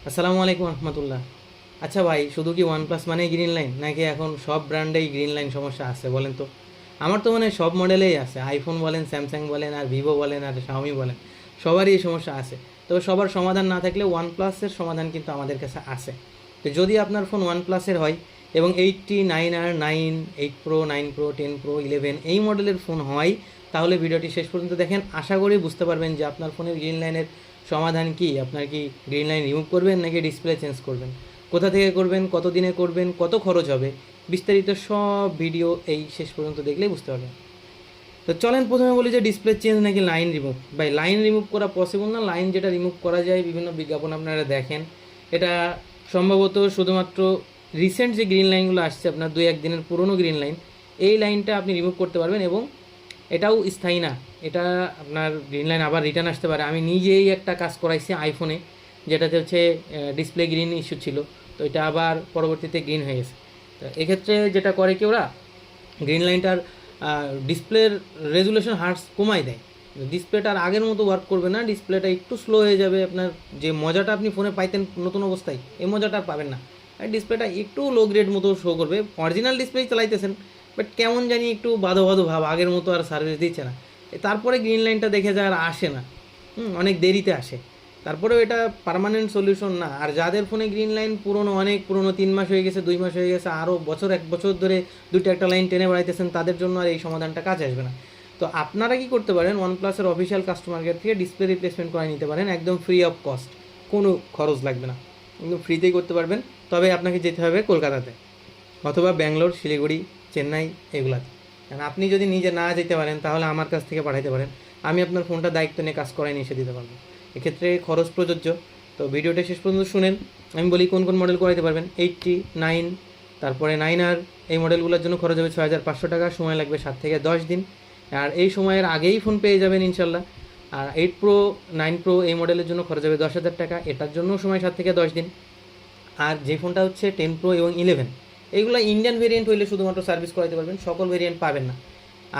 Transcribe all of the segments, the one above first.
আসসালামু আলাইকুম রহমতুল্লাহ। আচ্ছা ভাই, শুধু কি ওয়ান প্লাস মানে গ্রিন লাইন, নাকি এখন সব ব্র্যান্ডেই গ্রিন লাইন সমস্যা আছে বলেন তো? আমার তো মানে সব মডেলেই আছে, আইফোন বলেন, স্যামসাং বলেন, আর ভিভো বলেন, আর শাওমি বলেন, সবারই এই সমস্যা আছে। তবে সবার সমাধান না থাকলে ওয়ান প্লাসের সমাধান কিন্তু আমাদের কাছে আছে। তো যদি আপনার ফোন ওয়ান প্লাসের হয় এবং 89 আর 9, 8 প্রো, 9 প্রো, 10 প্রো, 11 এই মডেলের ফোন হয়, তাহলে ভিডিওটি শেষ পর্যন্ত দেখেন। আশা করি বুঝতে পারবেন যে আপনার ফোনের গ্রিন লাইনের সমাধান কি। আপনার কি গ্রিন লাইন রিমুভ করবেন নাকি ডিসপ্লে চেঞ্জ করবেন, কোথা থেকে করবেন, কত দিনে করবেন, কত খরচ হবে, বিস্তারিত সব ভিডিও এই শেষ পর্যন্ত দেখলেই বুঝতে পারবেন। তো চলেন প্রথমে বলি যে ডিসপ্লে চেঞ্জ নাকি লাইন রিমুভ। ভাই, লাইন রিমুভ করা পসিবল না। লাইন যেটা রিমুভ করা যায়, বিভিন্ন বিজ্ঞাপন আপনারা দেখেন, এটা সম্ভবত শুধুমাত্র রিসেন্ট যে গ্রিন লাইনগুলো আসছে, আপনার 2-1 দিনের পুরনো গ্রিন লাইন, এই লাইনটা আপনি রিমুভ করতে পারবেন এবং এটাও স্থায়ী না। এটা আপনার গ্রিন লাইন আবার রিটার্ন আসতে পারে। আমি নিজেই একটা কাজ করাইছি আইফোনে, যেটাতে হচ্ছে ডিসপ্লে গ্রিন ইস্যু ছিল, তো এটা আবার পরবর্তীতে গ্রিন হয়ে গেছে। তো এক্ষেত্রে যেটা করে কি, ওরা গ্রিন লাইনটার ডিসপ্লের রেজুলেশন হার্টস কমাই দেয়। ডিসপ্লেটা আর আগের মতো ওয়ার্ক করবে না, ডিসপ্লেটা একটু স্লো হয়ে যাবে। আপনার যে মজাটা আপনি ফোনে পাইতেন নতুন অবস্থায়, এই মজাটা আর পাবেন না। আর ডিসপ্লেটা একটু লো গ্রেড মতো শো করবে। অরিজিনাল ডিসপ্লেই চালাইতেছেন, বাট কেমন জানি একটু বাধো বাধো ভাব, আগের মতো আর সার্ভিস দিচ্ছে না। তারপরে গ্রিন লাইনটা দেখে যায় আর আসে না, অনেক দেরিতে আসে। তারপরেও এটা পার্মানেন্ট সলিউশন না। আর যাদের ফোনে গ্রিন লাইন পুরনো, অনেক পুরনো, 3 মাস হয়ে গেছে, 2 মাস হয়ে গেছে, আরও বছর, 1 বছর ধরে দুইটা একটা লাইন টেনে বেড়াইতেছেন, তাদের জন্য আর এই সমাধানটা কাজে আসবে না। তো আপনারা কি করতে পারেন, ওয়ানপ্লাসের অফিসিয়াল কাস্টমার কেয়ার থেকে ডিসপ্লে রিপ্লেসমেন্ট করে নিতে পারেন, একদম ফ্রি অফ কস্ট, কোনো খরচ লাগবে না, একদম ফ্রিতেই করতে পারবেন। তবে আপনাকে যেতে হবে কলকাতাতে, অথবা ব্যাঙ্গালোর, শিলিগুড়ি, চেন্নাই, এগুলাতে। কারণ আপনি যদি নিজে না যেতে পারেন, তাহলে আমার কাছ থেকে পাঠাইতে পারেন, আমি আপনার ফোনটা দায়িত্ব নিয়ে কাজ করাই নিয়ে এসে দিতে পারবো। এক্ষেত্রে খরচ প্রযোজ্য। তো ভিডিওটা শেষ পর্যন্ত শুনেন, আমি বলি কোন কোন মডেল করাইতে পারবেন। 89, তারপরে 9R, এই মডেলগুলোর জন্য খরচ হবে 6500 টাকা, সময় লাগবে 7 থেকে 10 দিন। আর এই সময়ের আগেই ফোন পেয়ে যাবেন ইনশাল্লাহ। আর 8 প্রো, 9 প্রো এই মডেলের জন্য খরচ হবে 10,000 টাকা, এটার জন্য সময় 7 থেকে 10 দিন। আর যে ফোনটা হচ্ছে 10 প্রো এবং 11, এইগুলো ইন্ডিয়ান ভেরিয়েন্ট হইলে শুধুমাত্র সার্ভিস করাইতে পারবেন, সকল ভেরিয়েন্ট পাবেন না।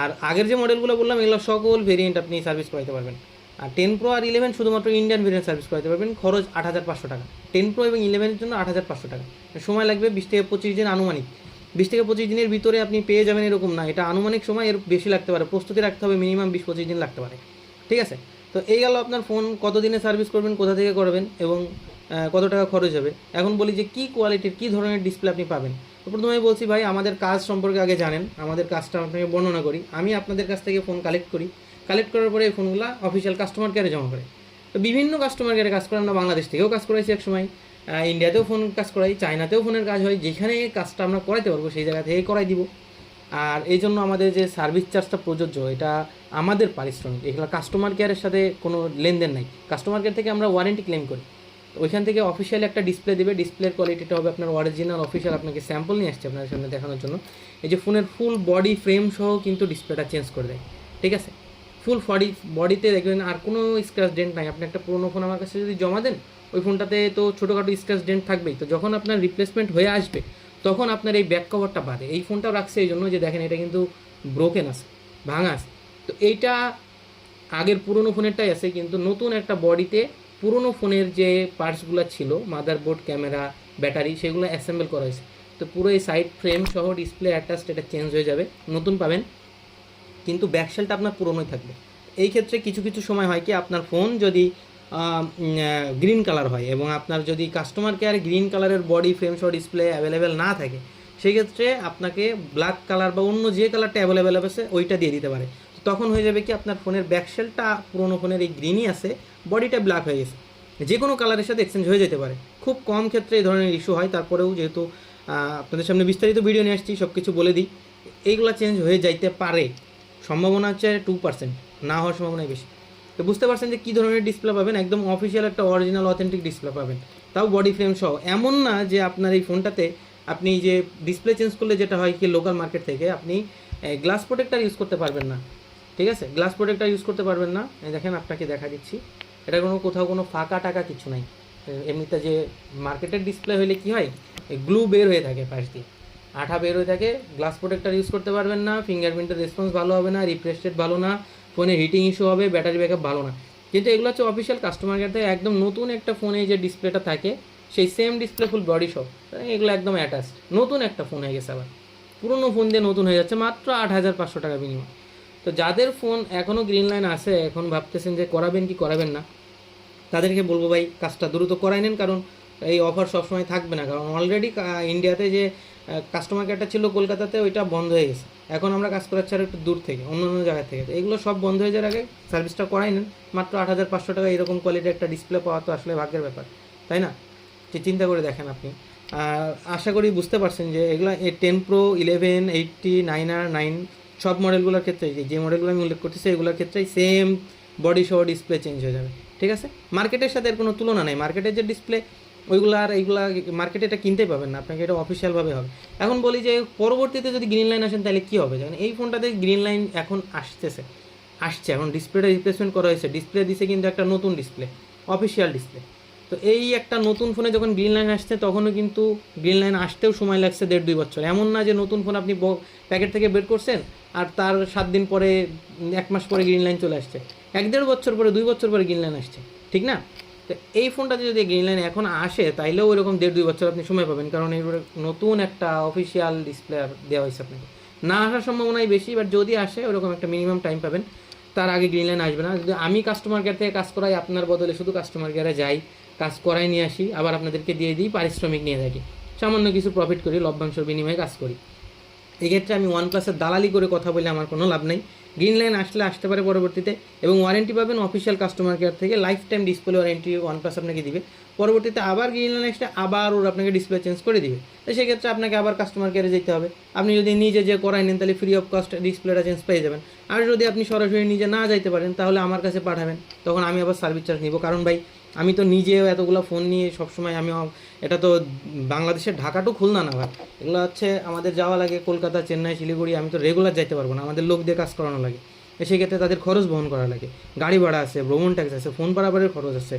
আর আগের যে মডেলগুলো বললাম, এগুলো সকল ভেরিয়েন্ট আপনি সার্ভিস করাইতে পারবেন। আর 10 প্রো আর 11 শুধুমাত্র ইন্ডিয়ান ভেরিয়েন্ট সার্ভিস করাইতে পারবেন, খরচ 8,500 টাকা। 10 প্রো এবং 11-এর জন্য 8,500 টাকা, সময় লাগবে 20 থেকে 25 দিন আনুমানিক। 20 থেকে 25 দিনের ভিতরে আপনি পেয়ে যাবেন এরকম না, এটা আনুমানিক সময়, এর বেশি লাগতে পারে, প্রস্তুতি রাখতে হবে, মিনিমাম 20-25 দিন লাগতে পারে। ঠিক আছে? তো এই গেল আপনার ফোন কত দিনে সার্ভিস করবেন, কোথা থেকে করবেন এবং কত টাকা খরচ হবে। এখন বলি যে কী কোয়ালিটির, কী ধরনের ডিসপ্লে আপনি পাবেন। তো প্রথমে বলছি ভাই, আমাদের কাজ সম্পর্কে আগে জানেন, আমাদের কাজটা আপনাকে বর্ণনা করি। আমি আপনাদের কাছ থেকে ফোন কালেক্ট করি, কালেক্ট করার পরে এই ফোনগুলো অফিসিয়াল কাস্টমার কেয়ারে জমা করে। তো বিভিন্ন কাস্টমার কেয়ারে কাজ করে, আমরা বাংলাদেশ থেকেও কাজ করাইছি এক সময়, ইন্ডিয়াতেও ফোন কাজ করাই, চায়নাতেও ফোনের কাজ হয়, যেখানে কাজটা আমরা করাইতে পারবো সেই জায়গা থেকেই করাই দিব। আর এই জন্য আমাদের যে সার্ভিস চার্জটা প্রযোজ্য, এটা আমাদের পারিশ্রমিক, এগুলো কাস্টমার কেয়ারের সাথে কোনো লেনদেন নাই। কাস্টমার কেয়ার থেকে আমরা ওয়ারেন্টি ক্লেম করি, ওইখান থেকে অফিসিয়ালি একটা ডিসপ্লে দেবে, ডিসপ্লের কোয়ালিটিটা হবে আপনার অরিজিনাল অফিসিয়াল। আপনাকে স্যাম্পল নিয়ে আসছে আপনার সামনে দেখানোর জন্য। এই যে ফোনের ফুল বডি ফ্রেম সহ কিন্তু ডিসপ্লেটা চেঞ্জ করে দেয়। ঠিক আছে? ফুল বডিতে দেখবেন আর কোনো স্ক্র্যাচ ডেন্ট নাই। আপনি একটা পুরোনো ফোন আমার কাছে যদি জমা দেন, ওই ফোনটাতে তো ছোটোখাটো স্ক্র্যাচ ডেন্ট থাকবেই। তো যখন আপনার রিপ্লেসমেন্ট হয়ে আসবে, তখন আপনার এই ব্যাক কভারটা বাদে, এই ফোনটাও রাখছে এই জন্য যে দেখেন এটা কিন্তু ব্রোকেন আছে, ভাঙা আছে। তো এইটা আগের পুরনো ফোনেরটাই আছে, কিন্তু নতুন একটা বডিতে পুরনো ফোনের যে পার্টসগুলো ছিল, মাদারবোর্ড, ক্যামেরা, ব্যাটারি, সেগুলো অ্যাসেম্বল করা হয়েছে। তো পুরো এই সাইড ফ্রেম সহ ডিসপ্লে অ্যাটাচড, এটা চেঞ্জ হয়ে যাবে, নতুন পাবেন, কিন্তু ব্যাকশেলটা আপনার পুরনোই থাকবে। এই ক্ষেত্রে কিছু কিছু সময় হয় কি, আপনার ফোন যদি গ্রিন কালার হয় এবং আপনার যদি কাস্টমার কেয়ার গ্রিন কালারের বডি ফ্রেম সহ ডিসপ্লে অ্যাভেলেবেল না থাকে, সেক্ষেত্রে আপনাকে ব্ল্যাক কালার বা অন্য যে কালারটা অ্যাভেলেবেল আছে ওইটা দিয়ে দিতে পারে। তখন হয়ে যাবে কি, আপনার ফোনের ব্যাকশেলটা পুরোনো ফোনের এই গ্রিনই আছে, বডিটা ব্ল্যাক হয়ে গেছে, যে কোনো কালারের সাথে এক্সচেঞ্জ হয়ে যেতে পারে। খুব কম ক্ষেত্রে এই ধরনের ইস্যু হয়। তারপরেও যেহেতু আপনাদের সামনে বিস্তারিত ভিডিও নিয়ে আসছি, সব কিছু বলে দিই। এইগুলো চেঞ্জ হয়ে যাইতে পারে, সম্ভাবনা হচ্ছে 2%, না হওয়ার সম্ভাবনাই বেশি। তো বুঝতে পারছেন যে কী ধরনের ডিসপ্লে পাবেন, একদম অফিসিয়াল একটা অরিজিনাল অথেন্টিক ডিসপ্লে পাবেন, তাও বডি ফ্রেম সহ। এমন না যে আপনার এই ফোনটাতে আপনি যে ডিসপ্লে চেঞ্জ করলে যেটা হয় কি, লোকাল মার্কেট থেকে আপনি গ্লাস প্রোটেক্টার ইউজ করতে পারবেন না। ঠিক আছে? গ্লাস প্রোটেক্টার ইউজ করতে পারবেন না। দেখেন আপনাকে দেখা দিচ্ছি, এটা কোথাও কোনো ফাঁকা টাকা কিছু নাই। এমনিতে যে মার্কেটের ডিসপ্লে হলে কি হয়, গ্লু বের হয়ে থাকে পাশ দিয়ে, আঠা বের হয়ে থাকে। গ্লাস প্রোটেক্টার ইউজ করতে পারবেন না, ফিঙ্গারপ্রিন্টের রেসপন্স ভালো হবে না, রিফ্রেশ রেট ভালো না, ফোনে হিটিং ইস্যু হবে, ব্যাটারি ব্যাকআপ ভালো না। কিন্তু এগুলো হচ্ছে অফিসিয়াল কাস্টমার কেয়ার থেকে একদম নতুন একটা ফোনে যে ডিসপ্লেটা থাকে, সেই সেম ডিসপ্লে ফুল বডি সব, এগুলো একদম অ্যাটাচড, নতুন একটা ফোন হয়ে গেছে আবার, পুরোনো ফোন দিয়ে নতুন হয়ে যাচ্ছে মাত্র 8,500 টাকা বিনিময়। তো যাদের ফোন এখনও গ্রিন লাইন আছে, এখন ভাবতেছেন যে করাবেন কি করাবেন না, তাদেরকে বলবো ভাই কাজটা দ্রুত করাই নেন, কারণ এই অফার সবসময় থাকবে না। কারণ অলরেডি ইন্ডিয়াতে যে কাস্টমার কেয়ারটা ছিল কলকাতাতে, ওইটা বন্ধ হয়ে গেছে। এখন আমরা কাজ করাচ্ছি আর একটু দূর থেকে, অন্য অন্য জায়গা থেকে। তো এগুলো সব বন্ধ হয়ে যাওয়ার আগে সার্ভিসটা করাই নেন। মাত্র 8,500 টাকা এরকম কোয়ালিটির একটা ডিসপ্লে পাওয়া তো আসলে ভাগ্যের ব্যাপার, তাই না? যে চিন্তা করে দেখেন আপনি। আশা করি বুঝতে পারছেন যে এগুলো 10 Pro, 11, 80, 9R9 সব মডেলগুলোর ক্ষেত্রে, যে মডেলগুলো আমি উল্লেখ করতেছি এগুলোর ক্ষেত্রেই সেম বডি সহ ডিসপ্লে চেঞ্জ হয়ে যাবে, ঠিক আছে? মার্কেটের সাথে এর কোনো তুলনা নেই। মার্কেটের যে ডিসপ্লে ওইগুলো আর এইগুলা মার্কেটে এটা কিনতেই পাবেন না, আপনাকে এটা অফিসিয়ালভাবে হবে। এখন বলি যে পরবর্তীতে যদি গ্রিন লাইন আসেন তাহলে কী হবে? যেমন এই ফোনটাতে গ্রিন লাইন এখন আসছে এখন ডিসপ্লেটা রিপ্লেসমেন্ট করা হয়েছে, ডিসপ্লে দিছে কিন্তু একটা নতুন ডিসপ্লে, অফিসিয়াল ডিসপ্লে। তো এই একটা নতুন ফোনে যখন গ্রিন লাইন আসছে, তখনও কিন্তু গ্রিন লাইন আসতেও সময় লাগছে 1.5-2 বছর। এমন না যে নতুন ফোন আপনি প্যাকেট থেকে বের করছেন আর তার 7 দিন পরে, 1 মাস পরে গ্রিন লাইন চলে আসছে। 1-1.5 বছর পরে, 2 বছর পরে গ্রিন লাইন আসছে, ঠিক না? তো এই ফোনটাতে যদি গ্রিন লাইন এখন আসে, তাইলেও ওইরকম 1.5-2 বছর আপনি সময় পাবেন, কারণ এই নতুন একটা অফিসিয়াল ডিসপ্লে দেওয়া হয়েছে আপনাকে। না আসার সম্ভাবনাই বেশি, বাট যদি আসে ওরকম একটা মিনিমাম টাইম পাবেন, তার আগে গ্রিন লাইন আসবে না। যদি আমি কাস্টমার কেয়ার থেকে কাজ করাই, আপনার বদলে শুধু কাস্টমার কেয়ারে যাই, কাজ করাই নিয়ে আসি, আবার আপনাদেরকে দিয়ে দিই, পারিশ্রমিক নিয়ে থাকি, সামান্য কিছু প্রফিট করি, লভ্যাংশের বিনিময়ে কাজ করি। এক্ষেত্রে আমি ওয়ানপ্লাসের দালালি করে কথা বলে আমার কোনো লাভ নেই। গ্রিন লাইন আসতে পারে পরবর্তীতে, এবং ওয়ারেন্টি পাবেন অফিসিয়াল কাস্টমার কেয়ার থেকে, life time display warranty OnePlus আপনাকে দিবে। পরবর্তীতে আবার গ্রিন লাইন আসলে আবার ওর আপনাকে ডিসপ্লে চেঞ্জ করে দিবে। তো সেক্ষেত্রে আপনাকে আবার কাস্টমার কেয়ারে যেতে হবে। আপনি যদি নিজে যে করাই নেন তাহলে ফ্রি অফ কস্ট ডিসপ্লেটা চেঞ্জ পেয়ে যাবেন। আর যদি আপনি সরাসরি নিজে না যাইতে পারেন, তাহলে আমার কাছে পাঠাবেন, তখন আমি আবার সার্ভিস চার্জ নিব। কারণ ভাই আমি তো নিজেও এতগুলো ফোন নিয়ে সবসময় এটা তো বাংলাদেশের ঢাকা টু খুলনা না ভাই, এগুলো হচ্ছে আমাদের যাওয়া লাগে কলকাতা, চেন্নাই, শিলিগুড়ি। আমি তো রেগুলার যাইতে পারবো না, আমাদের লোক দিয়ে কাজ করানো লাগে। সেক্ষেত্রে তাদের খরচ বহন করা লাগে, গাড়ি ভাড়া আছে, ভ্রমণ ট্যাক্স আছে, ফোন বাড়াবাড়ির খরচ আছে।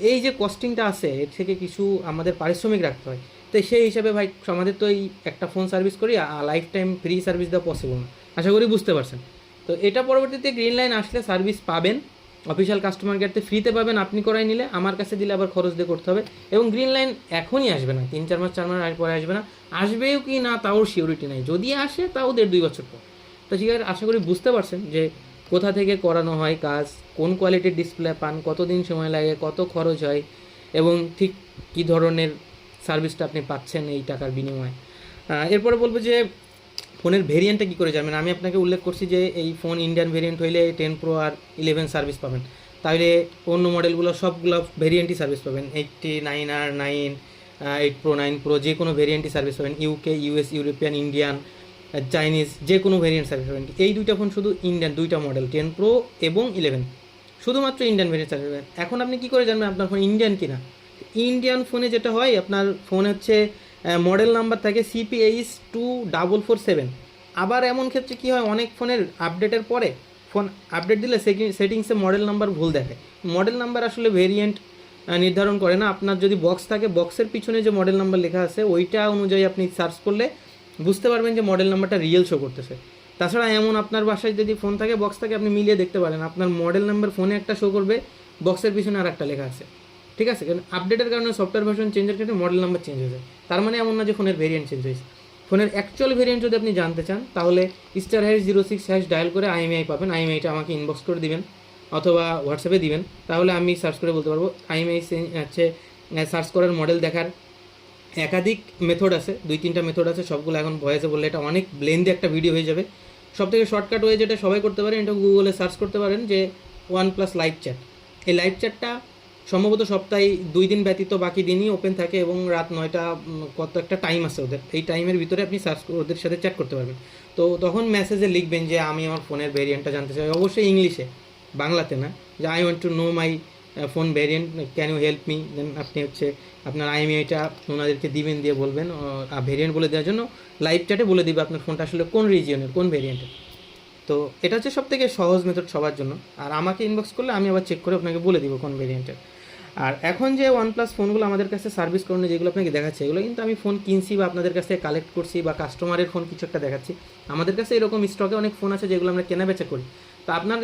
এই যে কস্টিংটা আছে, এর থেকে কিছু আমাদের পারিশ্রমিক রাখতে হয়। তো সেই হিসাবে ভাই আমাদের তো এই একটা ফোন সার্ভিস করি, লাইফ টাইম ফ্রি সার্ভিস দেওয়া পসিবল না। আশা করি বুঝতে পারছেন। তো এটা পরবর্তীতে গ্রিন লাইন আসলে সার্ভিস পাবেন, অফিসিয়াল কাস্টমার কেয়ারতে ফ্রিতে পাবেন, আপনি করাই নিলে। আমার কাছে দিলে আবার খরচ দিয়ে করতে হবে। এবং গ্রিন লাইন এখনই আসবে না, 3-4 মাস 4 মাস পরে আসবে না। আসবেও কি না তাও সিওরিটি নাই, যদি আসে তাও 1.5-2 বছর পর। তো ঠিক আছে, আশা করি বুঝতে পারছেন যে কোথা থেকে করানো হয় কাজ, কোন কোয়ালিটির ডিসপ্লে পান, কতদিন সময় লাগে, কত খরচ হয়, এবং ঠিক কী ধরনের সার্ভিসটা আপনি পাচ্ছেন এই টাকার বিনিময়ে। এরপরে বলবো যে ফোনের ভেরিয়েন্টটা কী করে যাবেন। আমি আপনাকে উল্লেখ করছি যে এই ফোন ইন্ডিয়ান ভেরিয়েন্ট হইলে 10 Pro আর 11 সার্ভিস পাবেন। তাহলে অন্য মডেলগুলো সবগুলো ভেরিয়েন্টই সার্ভিস পাবেন, 80, 9R9, 8 Pro, 9 Pro, যে কোনো ভেরিয়েন্টই সার্ভিস পাবেন। UK, US, European, Indian, Chinese, যে কোনো ভেরিয়েন্ট সার্ভিস পাবেন। এই দুইটা ফোন শুধু ইন্ডিয়ান, দুইটা মডেল 10 Pro এবং 11 শুধুমাত্র ইন্ডিয়ান ভেরিয়েন্ট সার্ভিস পাবেন। এখন আপনি কী করে জানবেন আপনার ফোন ইন্ডিয়ান কিনা? ইন্ডিয়ান ফোনে যেটা হয়, আপনার ফোন হচ্ছে মডেল নাম্বার থাকে CPH2447। আবার এমন ক্ষেত্রে কী হয়, অনেক ফোনের আপডেটের পরে ফোন আপডেট দিলে সেটিংসে মডেল নাম্বার ভুল দেখায়। মডেল নাম্বার আসলে ভেরিয়েন্ট নির্ধারণ করে না। আপনার যদি বক্স থাকে, বক্সের পিছনে যে মডেল নাম্বার লেখা আছে ওইটা অনুযায়ী আপনি সার্চ করলে বুঝতে পারবেন যে মডেল নাম্বারটা রিয়েল শো করতেছে। তাছাড়া এমন আপনার বাসায় যদি ফোন থাকে, বক্স থাকে, আপনি মিলিয়ে দেখতে পারেন আপনার মডেল নাম্বার ফোনে একটা শো করবে, বক্সের পিছনে আর একটা লেখা আছে, ঠিক আছে? কারণ আপডেটের কারণে সফটওয়্যার ভার্সন চেঞ্জের ক্ষেত্রে মডেল নাম্বার চেঞ্জ হয়ে যায়। তার মানে এমন না যে ফোনের ভেরিয়েন্ট চেঞ্জ হয়েছে। ফোনের অ্যাকচুয়াল ভেরিয়েন্ট যদি আপনি জানতে চান, তাহলে *06# ডায়াল করে IMEI পাবেন। IMEIটা আমাকে ইনবক্স করে দিবেন অথবা হোয়াটসঅ্যাপে দিবেন, তাহলে আমি সার্চ করে বলতে পারবো। IMEI হচ্ছে সার্চ করার মডেল দেখার একাধিক মেথড আছে, 2-3টা মেথড আছে, সবগুলো এখন ভয়েসে বললে এটা অনেক লেন্দি একটা ভিডিও হয়ে যাবে। সবথেকে শর্টকাট ওয়ে যেটা সবাই করতে পারেন, এটা গুগলে সার্চ করতে পারেন যে OnePlus লাইভ চ্যাট। এই লাইভ চ্যাটটা সম্ভবত সপ্তাহে 2 দিন ব্যতীত বাকি দিনই ওপেন থাকে, এবং রাত 9টা কত একটা টাইম আছে ওদের, এই টাইমের ভিতরে আপনি সার্চ করে ওদের সাথে চ্যাট করতে পারবেন। তো তখন মেসেজে লিখবেন যে আমি আমার ফোনের ভেরিয়েন্টটা জানতে চাই, অবশ্যই ইংলিশে, বাংলাতে না, যে I want to know my phone variant, can you help me. Then আপনি হচ্ছে আপনার IMEIটা ওনাদেরকে দিবেন, দিয়ে বলবেন ভেরিয়েন্ট বলে দেওয়ার জন্য। লাইভ চ্যাটে বলে দিবে আপনার ফোনটা আসলে কোন রিজিয়নের, কোন ভেরিয়েন্টের। তো এটা হচ্ছে সবথেকে সহজ মেথড সবার জন্য। আর আমাকে ইনবক্স করলে আমি আবার চেক করে আপনাকে বলে দিব কোন ভেরিয়েন্টের। আর এখন যে OnePlus ফোনগুলো আমাদের কাছে সার্ভিস করানো, যেগুলো আপনাকে দেখাচ্ছে, এগুলো কিন্তু আমি ফোন কিনছি বা আপনাদের কাছে কালেক্ট করছি, বা কাস্টমারের ফোন কিছু একটা দেখাচ্ছি। আমাদের কাছে এরকম স্টকে অনেক ফোন আছে যেগুলো আমরা কেনা বেচা করি। তো আপনার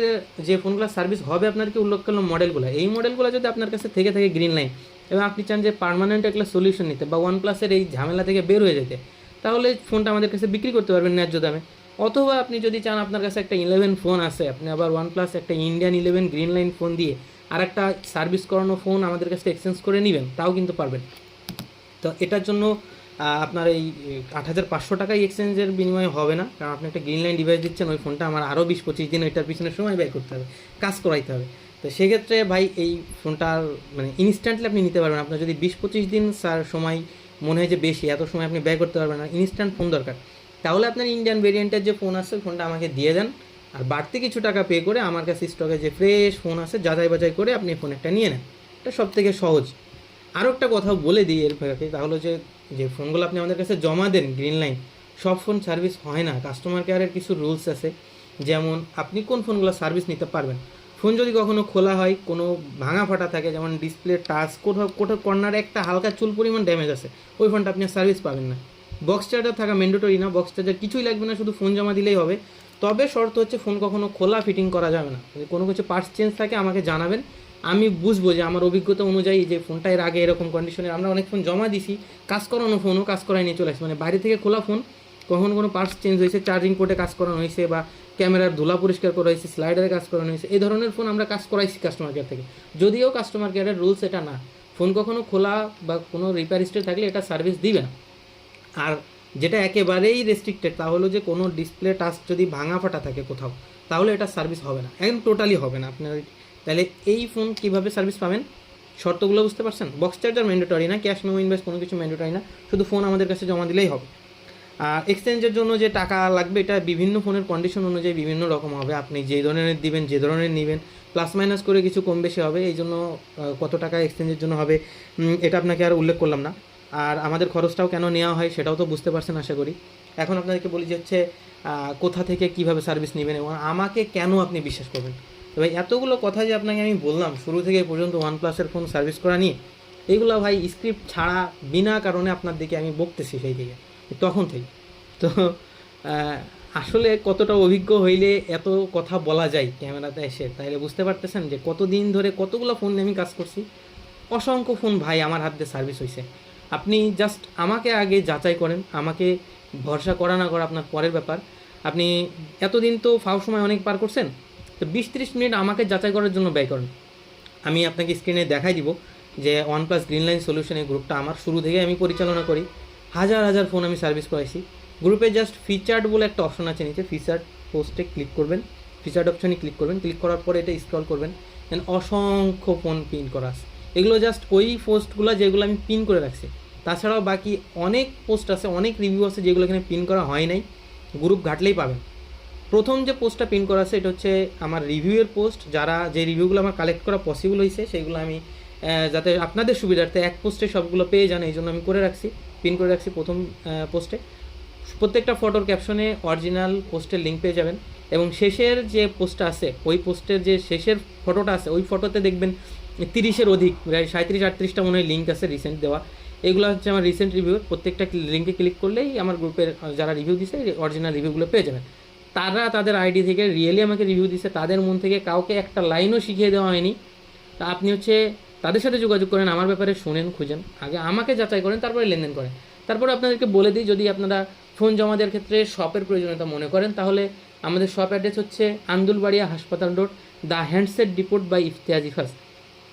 যে ফোনগুলো সার্ভিস হবে, আপনাদেরকে উল্লেখ করলাম মডেলগুলো, এই মডেলগুলো যদি আপনার কাছে থেকে থাকে গ্রিন লাইন, এবং আপনি চান যে পার্মানেন্ট একটা সলিউশন নিতে বা OnePlus-এর এই ঝামেলা থেকে বের হয়ে যেতে, তাহলে ফোনটা আমাদের কাছে বিক্রি করতে পারবেন ন্যায্য দামে। অথবা আপনি যদি চান আপনার কাছে একটা 11 ফোন আছে, আপনি আবার OnePlus একটা ইন্ডিয়ান 11 গ্রিন লাইন ফোন দিয়ে আর একটা সার্ভিস করানো ফোন আমাদের কাছে এক্সচেঞ্জ করে নেবেন, তাও কিন্তু পারবেন। তো এটার জন্য আপনার এই 8,500 টাকায় এক্সচেঞ্জের বিনিময়ে হবে না, কারণ আপনি একটা গ্রিন লাইন ডিভাইস দিচ্ছেন, ওই ফোনটা আমার আরও 20-25 দিন ওইটার পিছনে সময় ব্যয় করতে হবে, কাজ করাইতে হবে। তো সেক্ষেত্রে ভাই এই ফোনটার মানে ইনস্ট্যান্টলি আপনি নিতে পারবেন। আপনার যদি 20-25 দিন সময় মনে হয় যে বেশি, এত সময় আপনি ব্যয় করতে পারবেন না, ইনস্ট্যান্ট ফোন দরকার, তাহলে আপনার ইন্ডিয়ান ভেরিয়েন্টের যে ফোন আছে ফোনটা আমাকে দিয়ে দেন, আর বাড়তি কিছু টাকা পে করে আমার কাছে স্টকে যে ফ্রেশ ফোন আছে যাচাই বাছাই করে আপনি ফোন একটা নিয়ে নেন। এটা সব থেকে সহজ। আরও একটা কথা বলে দিই এর ফাঁকে, তাহলে যে যে ফোনগুলো আপনি আমাদের কাছে জমা দেন গ্রিন লাইন, সব ফোন সার্ভিস হয় না। কাস্টমার কেয়ারের কিছু রুলস আছে, যেমন আপনি কোন ফোনগুলো সার্ভিস নিতে পারবেন। ফোন যদি কখনো খোলা হয়, কোনো ভাঙা ফাটা থাকে, যেমন ডিসপ্লে টাচ কোথাও কোথাও কর্নারে একটা হালকা চুল পরিমাণ ড্যামেজ আছে, ওই ফোনটা আপনি সার্ভিস পাবেন না। বক্স চার্জার থাকা ম্যান্ডেটরি না, বক্স চার্জার কিছুই লাগবে না, শুধু ফোন জমা দিলেই হবে। তবে শর্ত হচ্ছে ফোন কখনো খোলা ফিটিং করা যাবে না। যদি কোনো কিছু পার্টস চেঞ্জ থাকে আমাকে জানাবেন, আমি বুঝবো যে আমার অভিজ্ঞতা অনুযায়ী যে ফোনটা এর আগে এরকম কন্ডিশনে আমরা অনেক ফোন জমা দিছি, কাজ করানো ফোনও কাজ করাই নিয়ে চলে আসছে, মানে বাইরে থেকে খোলা ফোন কখনো কোনো পার্টস চেঞ্জ হয়েছে, চার্জিং পোর্টে কাজ করানো হয়েছে, বা ক্যামেরার ধুলা পরিষ্কার করা হয়েছে, স্লাইডারে কাজ করানো হয়েছে, এই ধরনের ফোন আমরা কাজ করাইছি কাস্টমার কেয়ার থেকে। যদিও কাস্টমার কেয়ারের রুলস এটা না, ফোন কখনো খোলা বা কোনো রিপেয়ার হিস্ট্রি থাকলে এটা সার্ভিস দিবে না। আর যেটা একেবারেই রেস্ট্রিক্টেড তা হলো যে কোনো ডিসপ্লে টাচ যদি ভাঙা ফাটা থাকে কোথাও, তাহলে এটা সার্ভিস হবে না, একদম টোটালি হবে না আপনার। তাহলে এই ফোন কীভাবে সার্ভিস পাবেন, শর্তগুলো বুঝতে পারছেন? বক্স চার্জার ম্যান্ডেটরি না, ক্যাশ মেমো ইনভয়েস কোনো কিছু ম্যান্ডেটরি না, শুধু ফোন আমাদের কাছে জমা দিলেই হবে। আর এক্সচেঞ্জের জন্য যে টাকা লাগবে এটা বিভিন্ন ফোনের কন্ডিশন অনুযায়ী বিভিন্ন রকম হবে, আপনি যে ধরনের দিবেন যে ধরনের নেবেন প্লাস মাইনাস করে কিছু কম বেশি হবে। এই জন্য কত টাকা এক্সচেঞ্জের জন্য হবে এটা আপনাকে আর উল্লেখ করলাম না। আর আমাদের খরচটাও কেন নেওয়া হয় সেটাও তো বুঝতে পারছেন আশা করি। এখন আপনাদেরকে বলি যে হচ্ছে কোথা থেকে কিভাবে সার্ভিস নেবেন এবং আমাকে কেন আপনি বিশ্বাস করবেন। তো ভাই এতগুলো কথা যে আপনাকে আমি বললাম শুরু থেকে পর্যন্ত OnePlus-এর ফোন সার্ভিস করা নিয়ে, এইগুলো ভাই স্ক্রিপ্ট ছাড়া বিনা কারণে আপনার দিকে আমি বকতেছি সেই দিকে তখন থেকে। তো আসলে কতটা অভিজ্ঞ হইলে এত কথা বলা যায় ক্যামেরাতে এসে, তাইলে বুঝতে পারতেছেন যে কতদিন ধরে কতগুলো ফোন নিয়ে আমি কাজ করছি। অসংখ্য ফোন ভাই আমার হাত দিয়ে সার্ভিস হয়েছে। আপনি জাস্ট আমাকে আগে যাচাই করেন, আমাকে ভরসা করা না করা আপনার পরের ব্যাপার। আপনি এতদিন তো ফাও সময় অনেক পার করছেন, তো 20-30 মিনিট আমাকে যাচাই করার জন্য ব্যয় করেন। আমি আপনাকে স্ক্রিনে দেখাই দিব যে OnePlus গ্রিন লাইন সলিউশন এই গ্রুপটা আমার শুরু থেকে আমি পরিচালনা করি, হাজার হাজার ফোন আমি সার্ভিস করাইছি। গ্রুপে জাস্ট ফিচার্ড বলে একটা অপশন আছে নিচে, ফিচার্ড পোস্টে ক্লিক করবেন, ফিচার্ড অপশনে ক্লিক করবেন, ক্লিক করার পরে এটা স্ক্রল করবেন, দেন অসংখ্য ফোন পিন করা আছে। এগুলো জাস্ট ওই পোস্টগুলো যেগুলো আমি পিন করে রাখছি, তাছাড়াও বাকি অনেক পোস্ট আছে, অনেক রিভিউ আছে যেগুলো এখানে পিন করা হয় নাই, গ্রুপ ঘাটলেই পাবেন। প্রথম যে পোস্টটা পিন করা আছে এটা হচ্ছে আমার রিভিউয়ের পোস্ট, যারা যে রিভিউগুলো আমার কালেক্ট করা পসিবল হয়েছে সেইগুলো আমি যাতে আপনাদের সুবিধার্থে এক পোস্টে সবগুলো পেয়ে যান এই জন্য আমি করে রাখছি, পিন করে রাখছি প্রথম পোস্টে। প্রত্যেকটা ফটোর ক্যাপশনে অরিজিনাল পোস্টের লিঙ্ক পেয়ে যাবেন, এবং শেষের যে পোস্টটা আছে ওই পোস্টের যে শেষের ফটোটা আছে ওই ফটোতে দেখবেন 30-এর অধিক, প্রায় 37-38টা মনে হয় লিঙ্ক আছে রিসেন্ট দেওয়া। এগুলো হচ্ছে আমার রিসেন্ট রিভিউ, প্রত্যেকটা লিঙ্কে ক্লিক করলেই আমার গ্রুপের যারা রিভিউ দিছে অরিজিনাল রিভিউগুলো পেয়ে যাবেন। তারা তাদের আইডি থেকে রিয়েলি আমাকে রিভিউ দিছে, তাদের মন থেকে কাউকে একটা লাইনও শিখিয়ে দেওয়া হয়নি। তা আপনি হচ্ছে তাদের সাথে যোগাযোগ করেন, আমার ব্যাপারে শুনেন, খুঁজেন, আগে আমাকে যাচাই করেন, তারপরে লেনদেন করেন। তারপরে আপনাদেরকে বলে দিই, যদি আপনারা ফোন জমা দেওয়ার ক্ষেত্রে শপের প্রয়োজনীয়তা মনে করেন, তাহলে আমাদের শপ অ্যাড্রেস হচ্ছে আন্দুলবাড়িয়া হাসপাতাল road, the handset depot by Iftiaz Ifaz.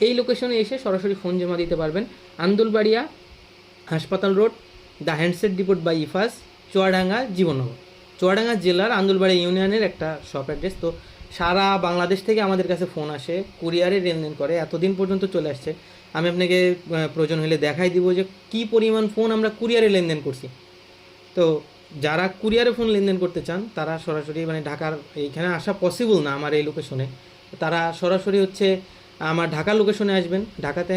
এই লোকেশনে এসে সরাসরি ফোন জমা দিতে পারবেন। আন্দুলবাড়িয়া হাসপাতাল road, the handset depot by Ifaz, Chuadanga, Jibannagar. Chuadanga জেলার আন্দুলবাড়ি ইউনিয়নের একটা শপ অ্যাড্রেস। তো সারা বাংলাদেশ থেকে আমাদের কাছে ফোন আসে, কুরিয়ারে লেনদেন করে, এতদিন পর্যন্ত চলে আসছে। আমি আপনাকে প্রয়োজন হলে দেখাই দিব যে কী পরিমাণ ফোন আমরা কুরিয়ারে লেনদেন করছি। তো যারা কুরিয়ারে ফোন লেনদেন করতে চান তারা সরাসরি মানে ঢাকার এইখানে আসা পসিবল না আমার এই লোকেশনে, তারা সরাসরি হচ্ছে আমার ঢাকার লোকেশনে আসবেন। ঢাকাতে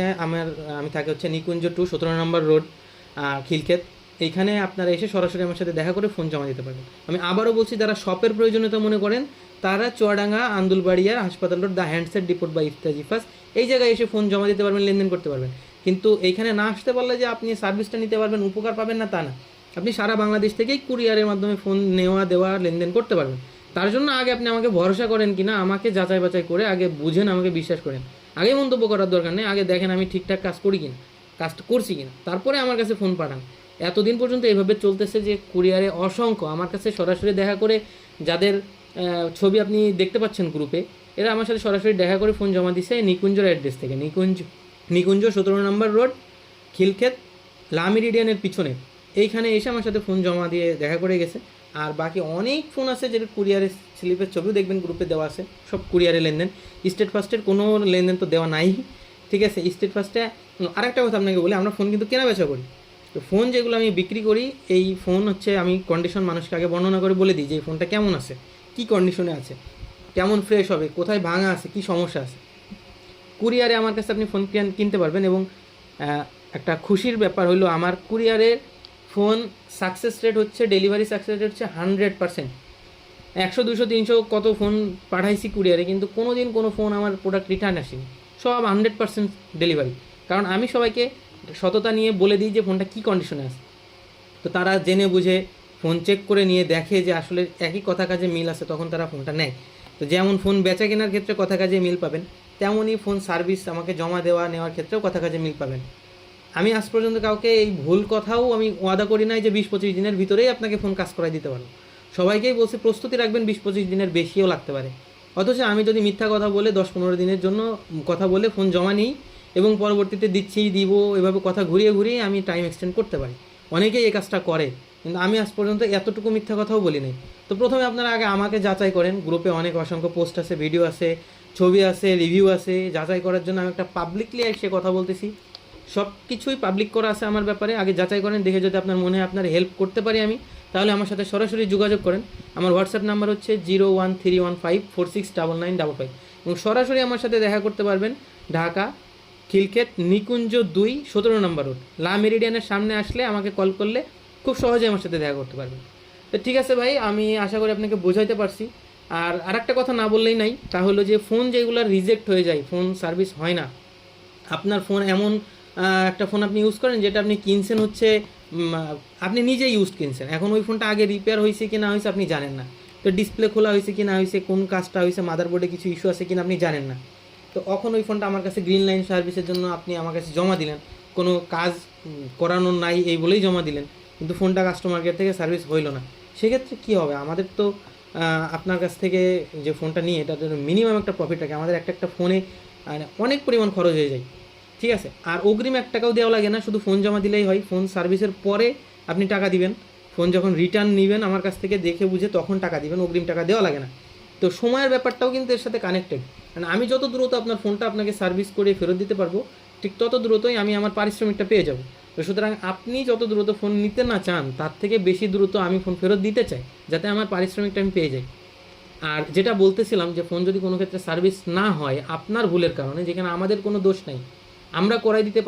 আমি থাকি হচ্ছে নিকুঞ্জ 2 17 নম্বর রোড, খিলক্ষেত। এইখানে আপনারা এসে সরাসরি আমার সাথে দেখা করে ফোন জমা দিতে পারবেন। আমি আবারও বলছি, যারা শপের প্রয়োজনীয়তা মনে করেন তারা চুয়াডাঙ্গা আন্দুলবাড়িয়া হাসপাতাল road, the handset depot by Iftiaz Ifaz, এই জায়গায় এসে ফোন জমা দিতে পারবেন, লেনদেন করতে পারবেন। কিন্তু এইখানে না আসতে পারলে যে আপনি সার্ভিসটা নিতে পারবেন, উপকার পাবেন না তা না। আপনি সারা বাংলাদেশ থেকেই কুরিয়ারের মাধ্যমে ফোন নেওয়া দেওয়া লেনদেন করতে পারবেন। তার জন্য আগে আপনি আমাকে ভরসা করেন কিনা আমাকে যাচাই বাছাই করে আগে বুঝেন, আমাকে বিশ্বাস করেন। আগে মন্তব্য করার দরকার নেই, আগে দেখেন আমি ঠিকঠাক কাজ করি কিনা, কাজটা করছি কিনা, তারপরে আমার কাছে ফোন পাঠান। এতদিন পর্যন্ত এইভাবে চলতেছে যে কুরিয়ারে অসংখ্য আমার কাছে সরাসরি দেখা করে, যাদের ছবি আপনি দেখতে পাচ্ছেন গ্রুপে, এরা আমার সাথে সরাসরি দেখা করে ফোন জমা দিছে নিকুঞ্জর অ্যাড্রেস থেকে, নিকুঞ্জ 17 নম্বর রোড, খিলক্ষেত, লা মেরিডিয়ানের পিছনে এইখানে এসে আমার সাথে ফোন জমা দিয়ে দেখা করে গেছে। আর বাকি অনেক ফোন আছে যেটা কুরিয়ারের স্লিপের ছবিও দেখবেন গ্রুপে দেওয়া আছে, সব কুরিয়ারে লেনদেন। স্টেট ফার্স্টের কোনো লেনদেন তো দেওয়া নাই, ঠিক আছে। স্টেট ফার্স্টে আরেকটা কথা আপনাকে বলি, আমরা ফোন কিন্তু কেনা বেচা করি। তো ফোন যেগুলো আমি বিক্রি করি, এই ফোন হচ্ছে আমি কন্ডিশন মানুষকে আগে বর্ণনা করে বলে দিই যে এই ফোনটা কেমন আছে, কী কন্ডিশনে আছে, কেমন ফ্রেশ হবে, কোথায় ভাঙা আছে, কী সমস্যা আছে। কুরিয়ারে আমার কাছে আপনি ফোন কিনতে পারবেন। এবং একটা খুশির ব্যাপার হলো আমার কুরিয়ারের ফোন সাকসেস রেট হচ্ছে, ডেলিভারি সাকসেস রেট হচ্ছে 100%। 100, 200, 300 কত ফোন পাঠাইছি কুরিয়ারে, কিন্তু কোনো দিন কোনো ফোন আমার প্রোডাক্ট রিটার্ন আসেনি, সব 100% ডেলিভারি। কারণ আমি সবাইকে সততা নিয়ে বলে দিই যে ফোনটা কী কন্ডিশনে আছে। তো তারা জেনে বুঝে ফোন চেক করে নিয়ে দেখে যে আসলে একই কথা কাজে মিল আছে, তখন তারা ফোনটা নেয়। তো যেমন ফোন বেচা কেনার ক্ষেত্রে কথা কাজে মিল পাবেন, তেমনই ফোন সার্ভিস আমাকে জমা দেওয়া নেওয়ার ক্ষেত্রেও কথা কাজে মিল পাবেন। আমি আজ পর্যন্ত কাউকে এই ভুল কথাও আমি ওয়াদা করি নাই যে 20-25 দিনের ভিতরেই আপনাকে ফোন কাজ করাই দিতে পারবো। সবাইকেই বলছি প্রস্তুতি রাখবেন, 20-25 দিনের বেশিও লাগতে পারে। অথচ আমি যদি মিথ্যা কথা বলে 10-15 দিনের জন্য কথা বলে ফোন জমা নিই এবং পরবর্তীতে দিচ্ছি দিব, এভাবে কথা ঘুরিয়ে ঘুরিয়ে আমি টাইম এক্সটেন্ড করতে পারি। অনেকেই এই কাজটা করে, কিন্তু আমি আজ পর্যন্ত এতটুকু মিথ্যা কথাও বলি নাই। তো প্রথমে আপনারা আগে আমাকে যাচাই করেন, গ্রুপে অনেক অসংখ্য পোস্ট আছে, ভিডিও আছে, ছবি আছে, রিভিউ আছে। যাচাই করার জন্য আমি একটা পাবলিকলি এসে কথা বলতেছি, সব কিছুই পাবলিক করা আছে আমার ব্যাপারে। আগে যাচাই করেন, দেখে যদি আপনার মনে হয় আপনার হেল্প করতে পারি আমি, তাহলে আমার সাথে সরাসরি যোগাযোগ করেন। আমার হোয়াটসঅ্যাপ নাম্বার হচ্ছে 01315469955, এবং সরাসরি আমার সাথে দেখা করতে পারবেন ঢাকা খিলক্ষেত নিকুঞ্জ 2, 17 নম্বর রোড, লা মেরিডিয়ানের সামনে আসলে আমাকে কল করলে খুব সহজে আমার সাথে দেখা করতে পারবেন। তো ঠিক আছে ভাই, আমি আশা করি আপনাকে বোঝাইতে পারছি। আর আরেকটা কথা না বললেই নাই, তা হলো যে ফোন যেগুলো রিজেক্ট হয়ে যায়, ফোন সার্ভিস হয় না, আপনার ফোন এমন একটা ফোন আপনি ইউজ করেন যেটা আপনি কিনছেন হচ্ছে আপনি নিজেই ইউজ কিনছেন, এখন ওই ফোনটা আগে রিপেয়ার হয়েছে কি না হয়েছে আপনি জানেন না, তো ডিসপ্লে খোলা হয়েছে কি না হয়েছে, কোন কাজটা হয়েছে, মাদারবোর্ডে কিছু ইস্যু আছে কিনা আপনি জানেন না। তো এখন ওই ফোনটা আমার কাছে গ্রিন লাইন সার্ভিসের জন্য আপনি আমার কাছে জমা দিলেন, কোনো কাজ করানোর নাই এই বলেই জমা দিলেন, কিন্তু ফোনটা কাস্টমার কেয়ার থেকে সার্ভিস হইলো না। সেক্ষেত্রে কী হবে? আমাদের তো আপনার কাছ থেকে যে ফোনটা নিয়ে এটার জন্য মিনিমাম একটা প্রফিট রাখে, আমাদের একটা ফোনে অনেক পরিমাণ খরচ হয়ে যায়, ঠিক আছে। আর অগ্রিম 1 টাকাও দেওয়া লাগে না, শুধু ফোন জমা দিলেই হয়। ফোন সার্ভিসের পরে আপনি টাকা দিবেন, ফোন যখন রিটার্ন নেবেন আমার কাছ থেকে দেখে বুঝে তখন টাকা দিবেন, অগ্রিম টাকা দেওয়া লাগে না। তো সময়ের ব্যাপারটাও কিন্তু এর সাথে কানেক্টেড, মানে আমি যত দ্রুত আপনার ফোনটা আপনাকে সার্ভিস করে ফেরত দিতে পারবো, ঠিক তত দ্রুতই আমি আমার পারিশ্রমিকটা পেয়ে যাব। তো সুতরাং আপনি যত দ্রুত ফোন নিতে না চান, তার থেকে বেশি দ্রুত আমি ফোন ফেরত দিতে চাই, যাতে আমার পারিশ্রমিকটা আমি পেয়ে যাই। আর যেটা বলতেছিলাম যে ফোন যদি কোনো ক্ষেত্রে সার্ভিস না হয় আপনার ভুলের কারণে, যেখানে আমাদের কোনো দোষ নাই, আমরা করাই দিতে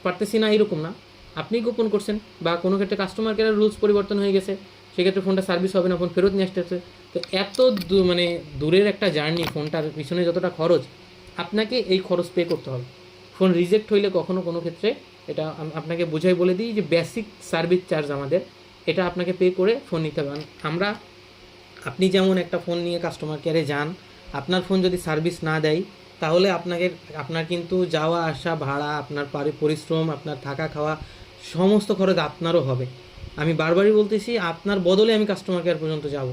পারতেছি না এরকম না, আপনি গোপন করছেন, বা কোনো ক্ষেত্রে কাস্টমার কেয়ারের রুলস পরিবর্তন হয়ে গেছে, সেক্ষেত্রে ফোনটা সার্ভিস হবে না, ফোন ফেরত নিয়ে আসতেছে। তো এত মানে দূরের একটা জার্নি, ফোনটার পিছনে যতটা খরচ, আপনাকে এই খরচ পে করতে হবে। ফোন রিজেক্ট হইলে কখনো কোনো ক্ষেত্রে, এটা আপনাকে বোঝাই বলে দিই যে বেসিক সার্ভিস চার্জ আমাদের, এটা আপনাকে পে করে ফোন নিতে হবে। আমরা আপনি যেমন একটা ফোন নিয়ে কাস্টমার কেয়ারে যান, আপনার ফোন যদি সার্ভিস না দেয়, তাহলে আপনার কিন্তু যাওয়া আসা ভাড়া, আপনার পরিশ্রম, আপনার থাকা খাওয়া সমস্ত খরচ আপনারও হবে। আমি বারবারই বলতেছি, আপনার বদলে আমি কাস্টমার কেয়ার পর্যন্ত যাব,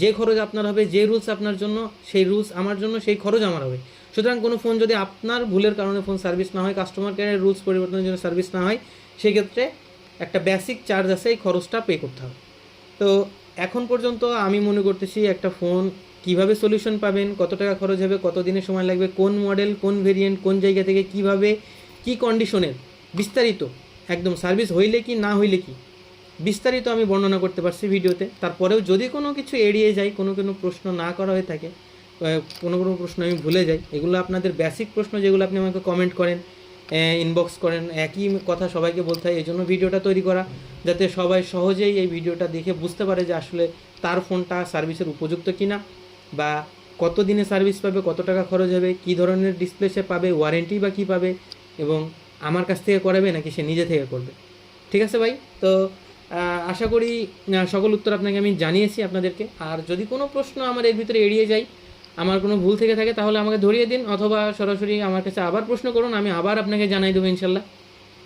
যে খরচ আপনার হবে, যে রুলস আপনার জন্য, সেই রুলস আমার জন্য, সেই খরচ আমার হবে। সুতরাং কোনো ফোন যদি আপনার ভুলের কারণে ফোন সার্ভিস না হয়, কাস্টমার কেয়ারের রুলস পরিবর্তনের জন্য সার্ভিস না হয়, সেক্ষেত্রে একটা বেসিক চার্জ আছে, এই খরচটা পে করতে হবে। তো এখন পর্যন্ত আমি মনে করতেছি একটা ফোন কিভাবে সলিউশন পাবেন, কত টাকা খরচ হবে, কত দিনের সময় লাগবে, কোন মডেল, কোন ভেরিয়েন্ট, কোন জায়গা থেকে কিভাবে, কি কন্ডিশনের, বিস্তারিত একদম সার্ভিস হইলে কি না হইলে কি, বিস্তারিত আমি বর্ণনা করতে পারছি ভিডিওতে। তারপরেও যদি কোনো কিছু এড়িয়ে যাই, কোনো প্রশ্ন না করা হয়ে থাকে, কোনো প্রশ্ন আমি ভুলে যাই, এগুলো আপনাদের বেসিক প্রশ্ন যেগুলো আপনি আমাকে কমেন্ট করেন, ইনবক্স করেন, একই কথা সবাইকে বলতে হয়। এই জন্য ভিডিওটা তৈরি করা, যাতে সবাই সহজেই এই ভিডিওটা দেখে বুঝতে পারে যে আসলে তার ফোনটা সার্ভিসের উপযুক্ত কিনা, বা কত দিনে সার্ভিস পাবে, কত টাকা খরচ হবে, কী ধরনের ডিসপ্লে সে পাবে, ওয়ারেন্টি বা কী পাবে, এবং আমার কাছ থেকে করাবে নাকি সে নিজে থেকে করবে। ঠিক আছে ভাই, তো আশা করি সকল উত্তর আপনাকে আমি জানিয়েছি আপনাদেরকে। আর যদি কোনো প্রশ্ন আমার এর ভিতরে এড়িয়ে যায়, আমার কোনো ভুল থেকে থাকে তাহলে আমাকে ধরিয়ে দিন, অথবা সরাসরি আমার কাছে আবার প্রশ্ন করুন, আমি আবার আপনাকে জানাই দেবো ইনশাল্লাহ।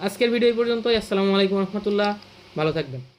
আজকের ভিডিও এই পর্যন্তই। আসসালামু আলাইকুম রহমতুল্লাহ, ভালো থাকবেন।